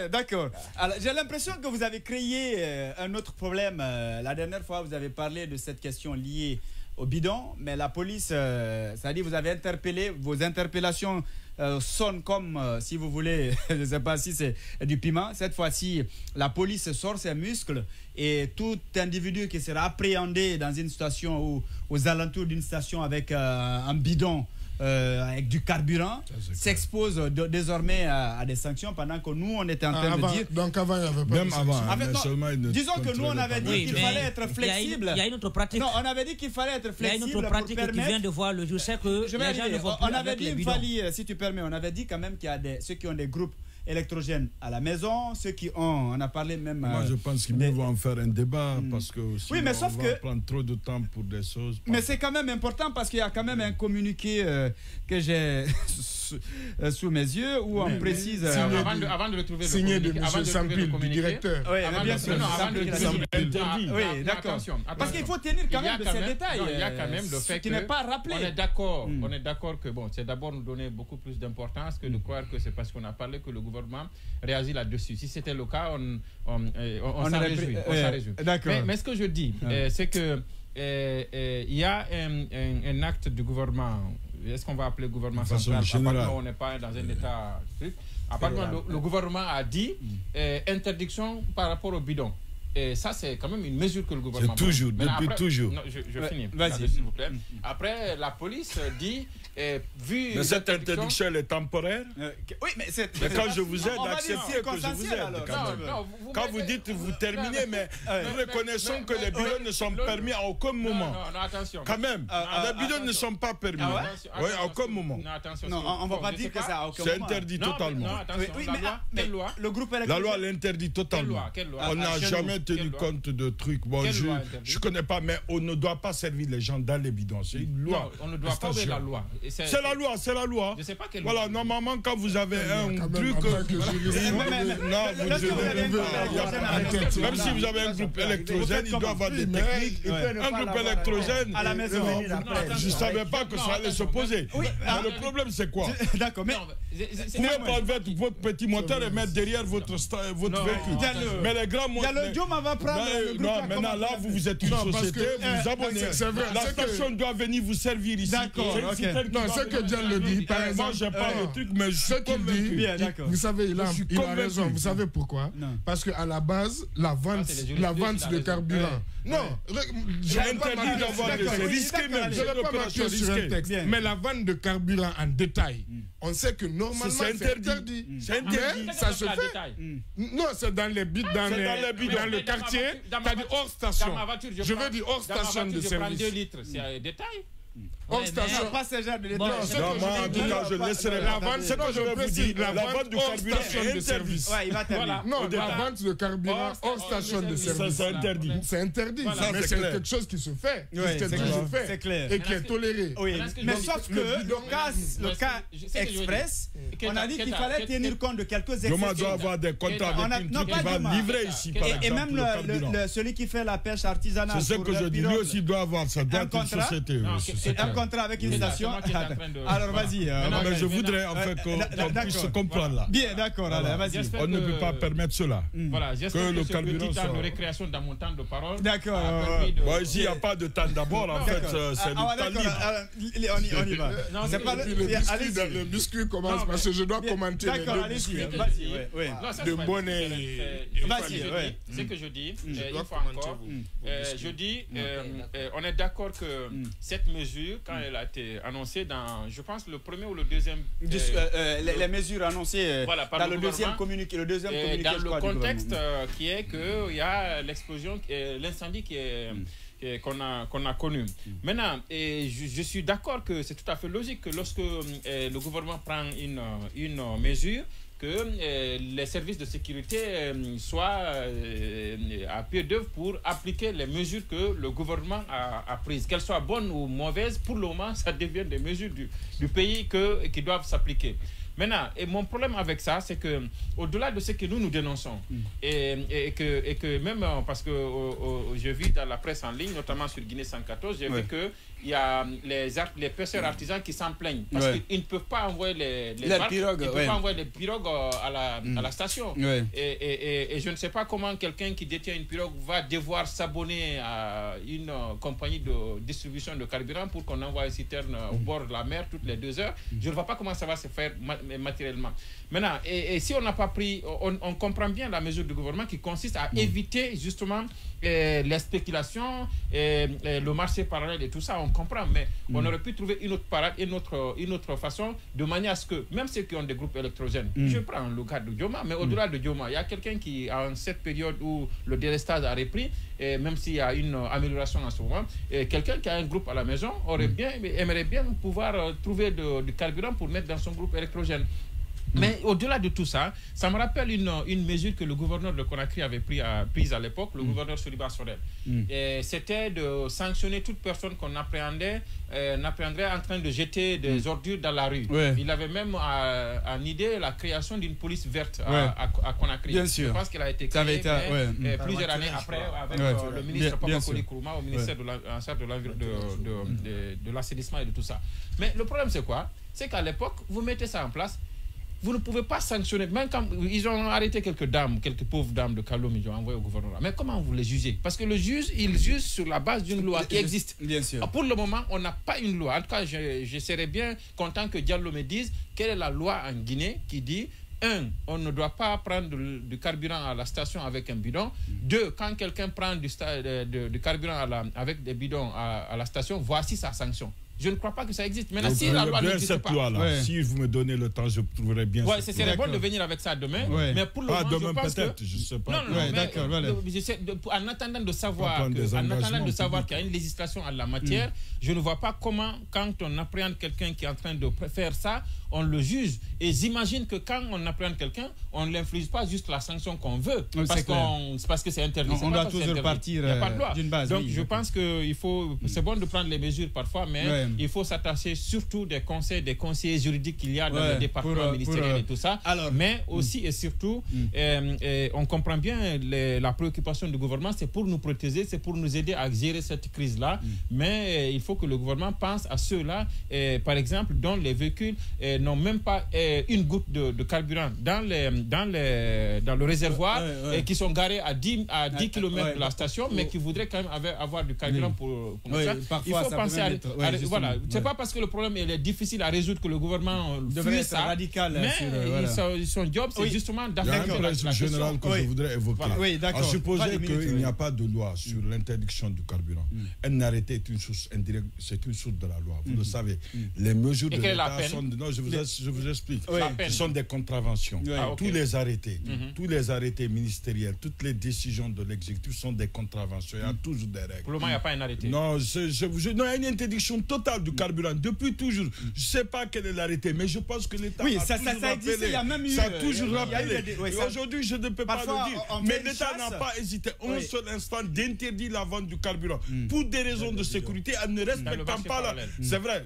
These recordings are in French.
Bien, d'accord. Alors, j'ai l'impression que vous avez créé un autre problème. La dernière fois, vous avez parlé de cette question liée au bidon, mais la police, c'est-à-dire vous avez interpellé, vos interpellations sonnent comme, si vous voulez, je ne sais pas si c'est du piment. Cette fois-ci, la police sort ses muscles et tout individu qui sera appréhendé dans une station ou aux alentours d'une station avec un bidon, avec du carburant, s'expose désormais à des sanctions, pendant que nous, on était en train de dire... Donc avant, il n'y avait pas même avant. En fait, non, disons que nous, on avait dit qu'il fallait être flexible. Il y a une autre pratique. Non, on avait dit qu'il fallait être flexible. Il y a une autre pratique qui vient de voir le jour. C'est que les gens ne vont plus on avait avec dit, les bidons. si tu permets, on avait dit quand même qu'il y a ceux qui ont des groupes électrogènes à la maison, ceux qui ont, on a parlé même... Moi, je pense qu'il faut en faire un débat, parce que sinon, oui, mais sauf on va prendre trop de temps pour des choses. Mais c'est quand même important, parce qu'il y a quand même un communiqué que j'ai sous mes yeux, où on précise... Avant de retrouver signé de M. Sampil, du directeur. Oui, bien sûr. Oui, d'accord. Parce qu'il faut tenir quand même de ces détails. Il y a quand même le fait qui n'est pas rappelé. On est d'accord que bon, c'est d'abord nous donner beaucoup plus d'importance que de croire que c'est parce qu'on a parlé que le gouvernement réagit là-dessus. Si c'était le cas, on s'en réjouit. Mais ce que je dis, c'est que il y a un acte du gouvernement. Est-ce qu'on va appeler gouvernement central? Apparemment, on n'est pas dans un état strict. Apparemment, le gouvernement a dit interdiction par rapport au bidon. Et ça, c'est quand même une mesure que le gouvernement... C'est toujours, depuis toujours. Non, je finis. Vas-y, s'il vous plaît. Après, la police dit, vu... Mais cette interdiction, elle est temporaire. Oui, mais c'est... Mais quand je vous aide, acceptez que je vous aide. Quand vous dites vous terminez, mais nous reconnaissons que les bidons ne sont permis à aucun moment. Non, attention. Quand même, les bidons ne sont pas permis. Oui, à aucun moment. Non, attention. Non, on ne va pas dire que ça à aucun moment. C'est interdit totalement. Non, attention. Quelle loi? Le groupe La loi l'interdit totalement. On n'a jamais tenu compte de trucs. Bon, je ne connais pas, mais on ne doit pas servir les gens dans les bidons. C'est une loi. On ne doit pas obéir la loi. C'est la loi, c'est la loi. Je ne sais pas quelle loi. Voilà, normalement, quand vous avez un truc... Même si vous avez un groupe électrogène, il doit avoir des techniques. Un groupe électrogène, à la maison. Je ne savais pas que ça allait se poser. Mais le problème, c'est quoi? D'accord, mais... Vous pouvez prendre votre petit moteur et mettre derrière votre véhicule. Mais les grands moteurs... va prendre non, maintenant là, vous êtes une société, vous vous abonnez. La station doit venir vous servir ici. D'accord. Non, ce que Diane le dit, par exemple. Moi, j'ai pas le truc, mais ce qu'il dit, vous savez, il a raison. Vous savez pourquoi? Parce qu'à la base, la vente de carburant. Non, j'ai interdit d'avoir des... C'est risqué même. Je ne vais pas marquer sur un texte. Mais la vente de carburant en détail, on sait que normalement c'est interdit. C'est interdit. Mais ça se fait. Non, c'est dans les bits, dans le quartier, c'est-à-dire hors station. Je veux dire hors station de service. 2 litres, c'est un détail. Hors station. Pas ce genre de détails. Non, moi, en tout cas, je laisserai la vente. C'est que je vais vous dire. La vente du carburant est interdite. Non, la vente de carburant hors station de service. C'est interdit. C'est interdit. Mais c'est quelque chose qui se fait. C'est clair. Et qui est toléré. Mais sauf que le cas express, on a dit qu'il fallait tenir compte de quelques exceptions. Comment doit avoir des contrats avec une truc qui va livrer ici, par exemple. Et même celui qui fait la pêche artisanale. C'est ce que je dis. Lui aussi doit avoir ça. Doit être une société. C'est un contrat avec une station. Alors vas-y. Je voudrais en fait qu'on puisse se comprendre là. Bien, d'accord. Vas-y. On ne peut pas permettre cela. Voilà, j'espère que ce petit temps de récréation dans mon temps de parole. D'accord. Ici, il n'y a pas de temps d'abord. En fait, c'est le temps libre. On y va. C'est pas le biscuit commence parce que je dois commenter les deux biscuits. De bonnet. Vas-y. Ce que je dis, une fois encore, je dis, on est d'accord que cette mesure, quand elle a été annoncée dans, je pense, le premier ou le deuxième... les mesures annoncées dans le deuxième communiqué. Dans le contexte qui est qu'il y a l'explosion, l'incendie qu'on a connu. Maintenant, je suis d'accord que c'est tout à fait logique que lorsque le gouvernement prend une mesure, que les services de sécurité soient à pied d'œuvre pour appliquer les mesures que le gouvernement a prises. Qu'elles soient bonnes ou mauvaises, pour le moment, ça devient des mesures du pays qui doivent s'appliquer. Maintenant, et mon problème avec ça, c'est que au-delà de ce que nous dénonçons, et que même parce que j'ai vu dans la presse en ligne, notamment sur Guinée 114, j'ai vu que il y a les pêcheurs artisans qui s'en plaignent parce qu'ils ne peuvent pas envoyer les barques, pirogues, ils ne peuvent pas envoyer les pirogues à la station. Et je ne sais pas comment quelqu'un qui détient une pirogue va devoir s'abonner à une compagnie de distribution de carburant pour qu'on envoie une citerne au bord de la mer toutes les 2 heures. Je ne vois pas comment ça va se faire matériellement. Maintenant, et si on n'a pas pris, on comprend bien la mesure du gouvernement qui consiste à éviter justement les spéculations, le marché parallèle et tout ça, on comprend, mais on aurait pu trouver une autre parade, une autre façon, de manière à ce que même ceux qui ont des groupes électrogènes, je prends le cas de Dioma, mais au-delà de Dioma, il y a quelqu'un qui, en cette période où le délestage a repris, et même s'il y a une amélioration en ce moment, quelqu'un qui a un groupe à la maison aimerait bien pouvoir trouver du carburant pour mettre dans son groupe électrogène. Mais au-delà de tout ça, ça me rappelle une mesure que le gouverneur de Conakry avait prise à l'époque, le gouverneur Soliba Sorel. C'était de sanctionner toute personne qu'on appréhendrait en train de jeter des ordures dans la rue. Il avait même en idée la création d'une police verte à Conakry. Bien sûr. Je pense qu'elle a été créée plusieurs années après avec le ministre Papa Koli Kourouma au ministère de l'assainissement et de tout ça. Mais le problème c'est quoi? C'est qu'à l'époque, vous mettez ça en place, vous ne pouvez pas sanctionner. Même quand ils ont arrêté quelques pauvres dames de Kaloum, ils ont envoyé au gouvernement. Mais comment vous les jugez? Parce que le juge, il juge sur la base d'une loi qui existe. Bien sûr. Pour le moment, on n'a pas une loi. En tout cas, je serais bien content que Diallo me dise quelle est la loi en Guinée qui dit: 1, on ne doit pas prendre du carburant à la station avec un bidon. 2, quand quelqu'un prend du carburant avec des bidons à la station, voici sa sanction. Je ne crois pas que ça existe. Maintenant, si la loi n'existe pas... Si vous me donnez le temps, je trouverai bien ça. Ce serait bon de venir avec ça demain. Mais pour le moment, demain, je pense que... je sais pas. En attendant de savoir qu'il y a une législation en la matière, je ne vois pas comment, quand on appréhende quelqu'un qui est en train de faire ça, on le juge. Et j'imagine que quand on appréhende quelqu'un, on ne l'inflige pas juste la sanction qu'on veut. Parce que c'est interdit. On doit toujours partir d'une base. Donc, je pense que c'est bon de prendre les mesures parfois, mais il faut s'attacher surtout des conseillers juridiques qu'il y a dans le département ministériel et tout ça. Mais aussi et surtout, on comprend bien la préoccupation du gouvernement, c'est pour nous protéger, c'est pour nous aider à gérer cette crise-là. Mais il faut que le gouvernement pense à ceux-là, par exemple, dont les véhicules n'ont même pas une goutte de carburant dans le réservoir et qui sont garés à 10 km de la station, mais qui voudraient quand même avoir du carburant pour ça. Il faut penser à... Voilà, c'est pas parce que le problème est difficile à résoudre que le gouvernement devrait être radical. Mais son job, c'est justement d'affecter la question générale que je voudrais évoquer. À supposer qu'il n'y a pas de loi sur l'interdiction du carburant, un arrêté est une source indirecte, c'est une source de la loi. Vous le savez. Les mesures de l'État sont... Non, je vous explique. Ce sont des contraventions. Tous les arrêtés ministériels, toutes les décisions de l'exécutif sont des contraventions. Il y a toujours des règles. Pour le moment, il n'y a pas un arrêté. Non, il y a une interdiction totale du carburant depuis toujours. Je ne sais pas quel est l'arrêté, mais je pense que l'État a toujours rappelé. Aujourd'hui, je ne peux pas le dire. Mais l'État n'a pas hésité un seul instant d'interdire la vente du carburant. Pour des raisons de sécurité, en ne respectant pas la... C'est vrai.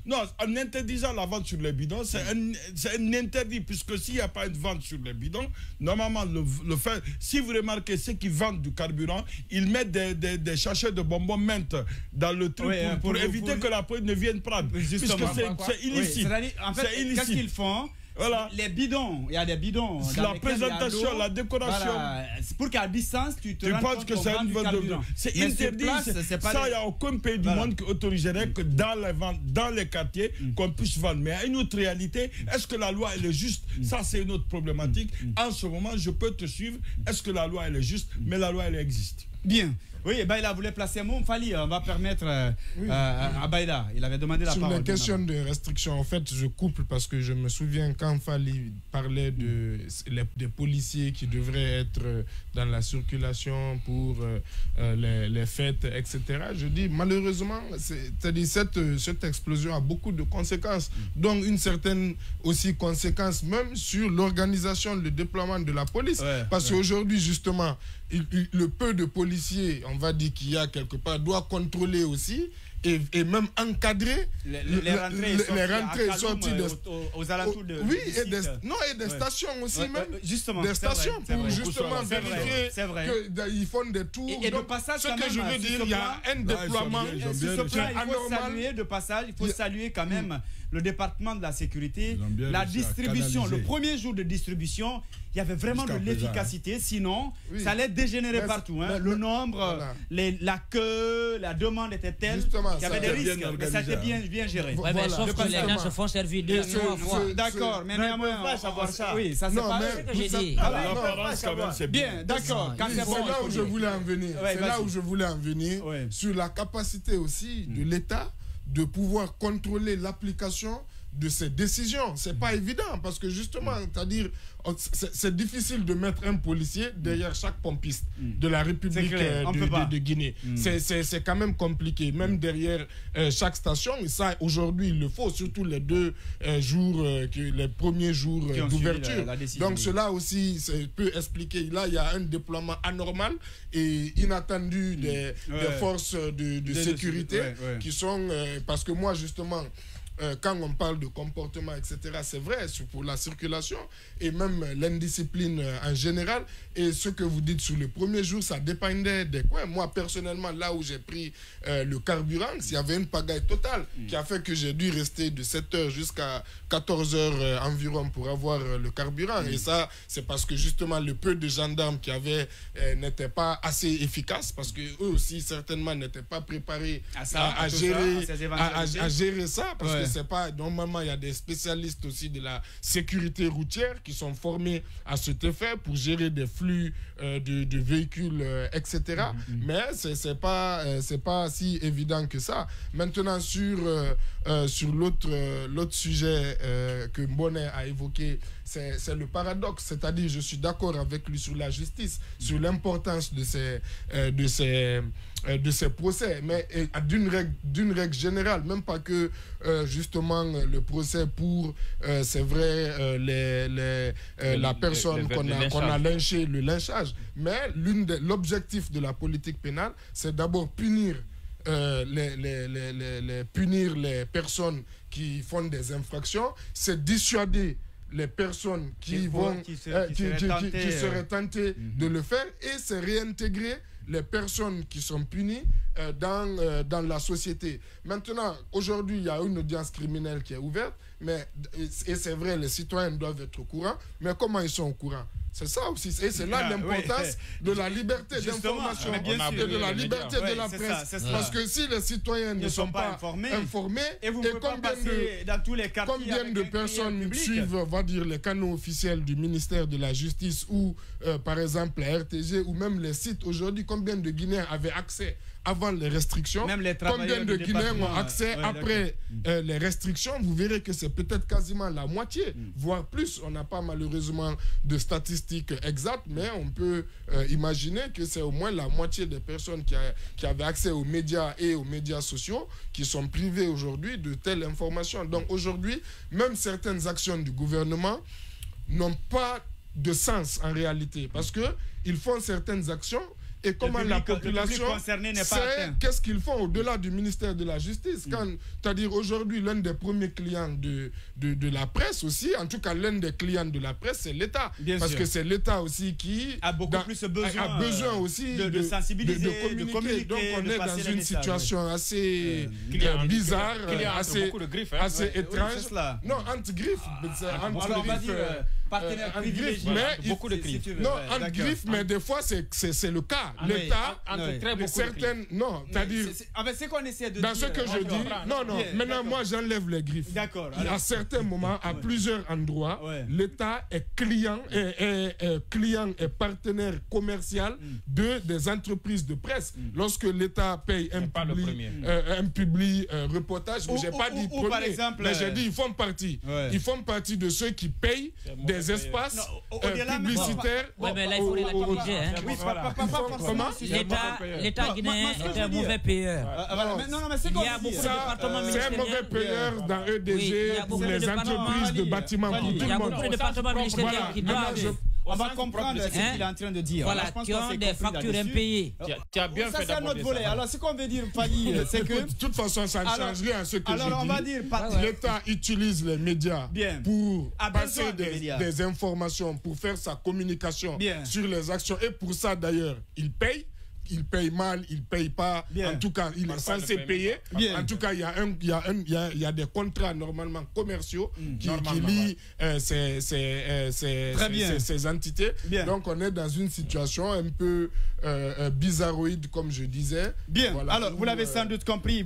Non, en interdisant la vente sur les bidons, c'est un interdit, puisque s'il n'y a pas une vente sur les bidons, normalement, le fait, si vous remarquez ceux qui vendent du carburant, ils mettent des sachets de bonbons menthe dans le truc pour éviter que la police ne vienne prendre. Puisque c'est illicite. En fait, qu'est-ce qu'ils font? Voilà. Les bidons, il y a des bidons. La présentation, la décoration. Voilà. Pour qu'à distance, tu penses que c'est une vente de... C'est interdit. Ça, il n'y a aucun pays du monde qui autoriserait que dans les quartiers, qu'on puisse vendre. Mais il y a une autre réalité. Est-ce que la loi, elle est juste? Ça, c'est une autre problématique. En ce moment, je peux te suivre. Est-ce que la loi, elle est juste? Mais la loi, elle existe. Bien. Oui, il a voulu placer un mot. Fali, on va permettre à Baïda. Il avait demandé la parole. Sur la question de restriction, en fait, je couple parce que je me souviens quand Fali parlait des policiers qui devraient être dans la circulation pour les fêtes, etc. Je dis, malheureusement, cette explosion a beaucoup de conséquences. Donc, une certaine aussi conséquence même sur l'organisation, le déploiement de la police. Parce qu'aujourd'hui, justement, le peu de policiers, on va dire qu'il y a quelque part, doit contrôler aussi. et même encadrer les rentrées et sorties aux alentours de oui, et des stations aussi, même. Justement. Des stations pour justement vérifier qu'ils font des tours. Et de passage, ce que je veux dire, il y a un déploiement anormal. De passage, il faut saluer quand même le département de la sécurité, la distribution, le premier jour de distribution, il y avait vraiment de l'efficacité, sinon ça allait dégénérer partout. Le nombre, la queue, la demande était telle qu'il y avait des risques, mais ça a été bien géré. Oui, mais sauf que les gens se font servir deux fois. D'accord, mais néanmoins, on va savoir ça. Oui, ça c'est pas ce que j'ai dit. C'est bien, d'accord. C'est là où je voulais en venir. C'est là où je voulais en venir, sur la capacité aussi de l'État de pouvoir contrôler l'application de ces décisions. C'est pas évident parce que justement, c'est-à-dire, c'est difficile de mettre un policier derrière chaque pompiste de la République de Guinée. C'est quand même compliqué, même derrière chaque station. Et ça, aujourd'hui, il le faut, surtout les les premiers jours d'ouverture. Donc cela aussi peut expliquer. Là, il y a un déploiement anormal et inattendu des forces de sécurité qui sont... parce que moi, justement... quand on parle de comportement, etc., c'est vrai, pour la circulation et même l'indiscipline en général. Et ce que vous dites sur le premier jour, ça dépendait des coins. Moi, personnellement, là où j'ai pris le carburant, il y avait une pagaille totale qui a fait que j'ai dû rester de 7h jusqu'à 14h environ pour avoir le carburant. Et ça, c'est parce que justement, le peu de gendarmes qu'il y avait n'étaient pas assez efficaces parce qu'eux aussi, certainement, n'étaient pas préparés à gérer ça. Parce que c'est pas... Normalement, il y a des spécialistes aussi de la sécurité routière qui sont formés à cet effet pour gérer des flux de véhicules, etc. Mais c'est pas si évident que ça. Maintenant, sur l'autre sujet que Mboné a évoqué, c'est le paradoxe. C'est-à-dire, je suis d'accord avec lui sur la justice, sur l'importance de ces procès, mais d'une règle générale, même pas que justement le procès pour, c'est vrai, la personne qu'on a lynché, le lynchage, mais l'objectif de la politique pénale, c'est d'abord punir punir les personnes qui font des infractions, c'est dissuader les personnes qui seraient tentées de le faire, et c'est réintégrer les personnes qui sont punies dans la société. Maintenant, aujourd'hui, il y a une audience criminelle qui est ouverte, et c'est vrai, les citoyens doivent être au courant, mais comment ils sont au courant? C'est ça aussi, et c'est là l'importance de la liberté d'information et de la liberté de la presse. Parce que si les citoyens ne sont pas informés, et combien de personnes suivent, on va dire, les canaux officiels du ministère de la Justice ou, par exemple, la RTG ou même les sites aujourd'hui, combien de Guinéens avaient accès avant les restrictions, combien de Guinéens ont accès après les restrictions? Vous verrez que c'est peut-être quasiment la moitié, voire plus. On n'a pas malheureusement de statistiques exactes, mais on peut imaginer que c'est au moins la moitié des personnes qui avaient accès aux médias et aux médias sociaux qui sont privées aujourd'hui de telles informations. Donc aujourd'hui, même certaines actions du gouvernement n'ont pas de sens en réalité, parce qu'ils font certaines actions. Et comment la population sait qu'est-ce qu'ils font au-delà du ministère de la Justice. C'est-à-dire aujourd'hui, l'un des premiers clients de la presse aussi, en tout cas l'un des clients de la presse, c'est l'État. Parce que c'est l'État aussi qui a beaucoup plus besoin aussi de sensibiliser, de communiquer. Donc on est dans une situation assez bizarre, assez étrange. Non, entre griffes. Partenaire privilégié, beaucoup de griffes. Non, entre griffes, mais des fois c'est le cas. L'État, certaines. Non, c'est-à-dire. C'est qu'on essaie de. Dans ce que je dis. Non. Maintenant, moi, j'enlève les griffes. D'accord. À certains moments, à plusieurs endroits, l'État est client et partenaire commercial des entreprises de presse. Lorsque l'État paye un public reportage, je n'ai pas dit premier, mais j'ai dit ils font partie. Ils font partie de ceux qui payent des espaces publicitaires. Oui, mais là, il faut les budget. Comment? L'État guinéen est un mauvais payeur. Il y a beaucoup de départements ministériels. C'est un mauvais payeur dans EDG, pour les entreprises de bâtiments, pour tout le monde. Il y a beaucoup de départements ministériels qui doivent on va comprendre ce qu'il est en train de dire. Voilà, qui ont des factures impayées. Tu as bien fait ça, c'est un autre volet. Alors, ce qu'on veut dire, Fally, c'est que... De toute façon, ça ne change rien à ce que je dis. Alors, on va dire... L'État utilise les médias pour passer des informations, pour faire sa communication sur les actions. Et pour ça, d'ailleurs, il paye. Il paye mal, il paye pas. En tout cas, il est censé payer. En tout cas, il y a des contrats normalement commerciaux qui lient ces entités. Donc, on est dans une situation un peu bizarroïde, comme je disais. Voilà, alors, vous l'avez sans doute compris.